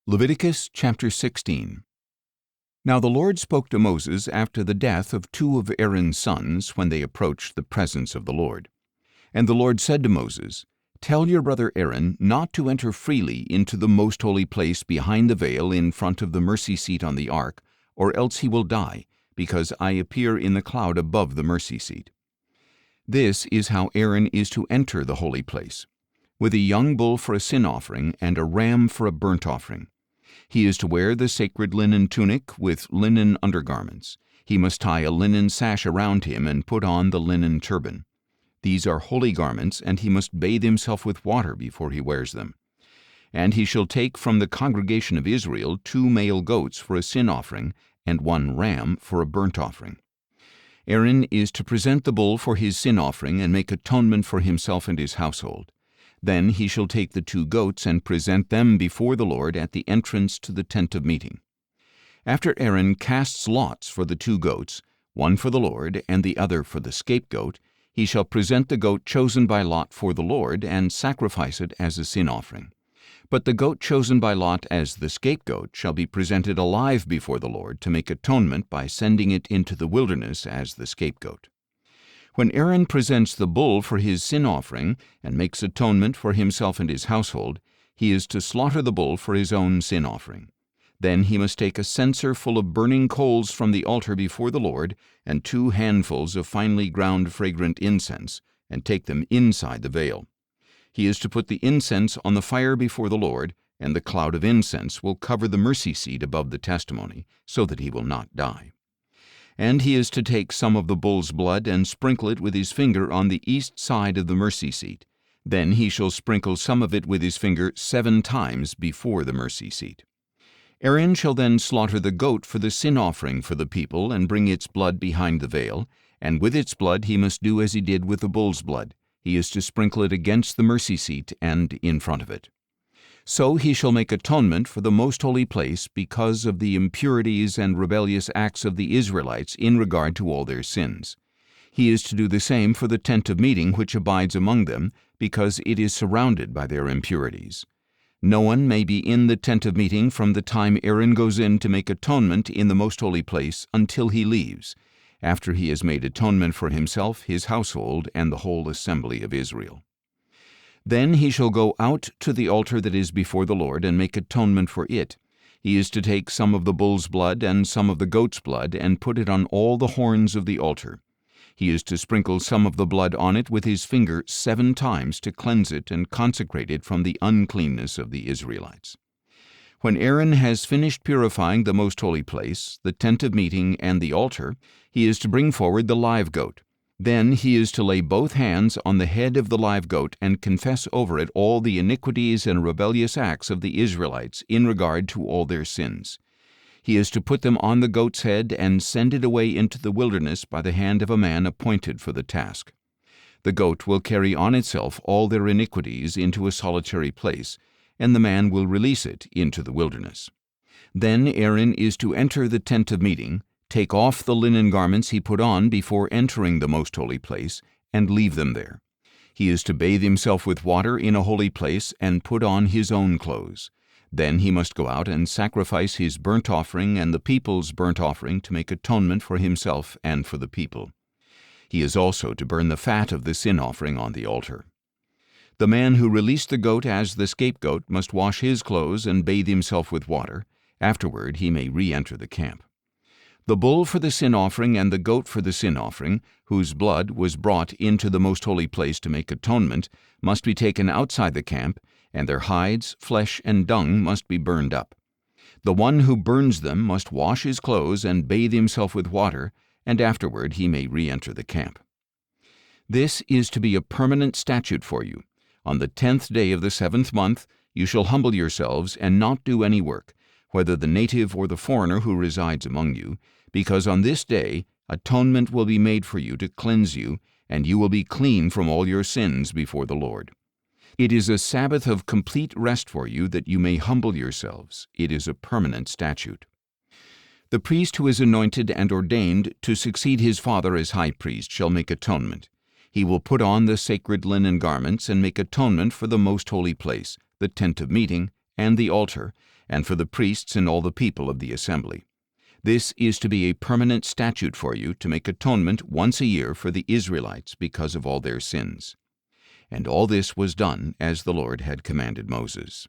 Leviticus chapter 16. Now the Lord spoke to Moses after the death of two of Aaron's sons when they approached the presence of the Lord. And the Lord said to Moses, "Tell your brother Aaron not to enter freely into the most holy place behind the veil in front of the mercy seat on the ark, or else he will die, because I appear in the cloud above the mercy seat." This is how Aaron is to enter the holy place: with a young bull for a sin offering and a ram for a burnt offering. He is to wear the sacred linen tunic with linen undergarments. He must tie a linen sash around him and put on the linen turban. These are holy garments, and he must bathe himself with water before he wears them. And he shall take from the congregation of Israel 2 male goats for a sin offering and 1 ram for a burnt offering. Aaron is to present the bull for his sin offering and make atonement for himself and his household. Then he shall take the 2 goats and present them before the Lord at the entrance to the tent of meeting. After Aaron casts lots for the 2 goats, one for the Lord and the other for the scapegoat, he shall present the goat chosen by lot for the Lord and sacrifice it as a sin offering. But the goat chosen by lot as the scapegoat shall be presented alive before the Lord to make atonement by sending it into the wilderness as the scapegoat. When Aaron presents the bull for his sin offering and makes atonement for himself and his household, he is to slaughter the bull for his own sin offering. Then he must take a censer full of burning coals from the altar before the Lord and 2 handfuls of finely ground fragrant incense, and take them inside the veil. He is to put the incense on the fire before the Lord, and the cloud of incense will cover the mercy seat above the testimony, so that he will not die. And he is to take some of the bull's blood and sprinkle it with his finger on the east side of the mercy seat. Then he shall sprinkle some of it with his finger 7 times before the mercy seat. Aaron shall then slaughter the goat for the sin offering for the people and bring its blood behind the veil, and with its blood he must do as he did with the bull's blood. He is to sprinkle it against the mercy seat and in front of it. So he shall make atonement for the most holy place because of the impurities and rebellious acts of the Israelites in regard to all their sins. He is to do the same for the tent of meeting which abides among them, because it is surrounded by their impurities. No one may be in the tent of meeting from the time Aaron goes in to make atonement in the most holy place until he leaves, after he has made atonement for himself, his household, and the whole assembly of Israel. Then he shall go out to the altar that is before the Lord and make atonement for it. He is to take some of the bull's blood and some of the goat's blood and put it on all the horns of the altar. He is to sprinkle some of the blood on it with his finger 7 times to cleanse it and consecrate it from the uncleanness of the Israelites. When Aaron has finished purifying the most holy place, the tent of meeting, and the altar, he is to bring forward the live goat. Then he is to lay both hands on the head of the live goat and confess over it all the iniquities and rebellious acts of the Israelites in regard to all their sins. He is to put them on the goat's head and send it away into the wilderness by the hand of a man appointed for the task. The goat will carry on itself all their iniquities into a solitary place, and the man will release it into the wilderness. Then Aaron is to enter the tent of meeting, take off the linen garments he put on before entering the most holy place, and leave them there. He is to bathe himself with water in a holy place and put on his own clothes. Then he must go out and sacrifice his burnt offering and the people's burnt offering to make atonement for himself and for the people. He is also to burn the fat of the sin offering on the altar. The man who released the goat as the scapegoat must wash his clothes and bathe himself with water. Afterward he may re-enter the camp. The bull for the sin offering and the goat for the sin offering, whose blood was brought into the most holy place to make atonement, must be taken outside the camp, and their hides, flesh, and dung must be burned up. The one who burns them must wash his clothes and bathe himself with water, and afterward he may re-enter the camp. This is to be a permanent statute for you. On the 10th day of the 7th month you shall humble yourselves and not do any work, whether the native or the foreigner who resides among you, because on this day atonement will be made for you to cleanse you, and you will be clean from all your sins before the Lord. It is a Sabbath of complete rest for you, that you may humble yourselves. It is a permanent statute. The priest who is anointed and ordained to succeed his father as high priest shall make atonement. He will put on the sacred linen garments and make atonement for the most holy place, the tent of meeting, and the altar, and for the priests and all the people of the assembly. This is to be a permanent statute for you, to make atonement once a year for the Israelites because of all their sins. And all this was done as the Lord had commanded Moses.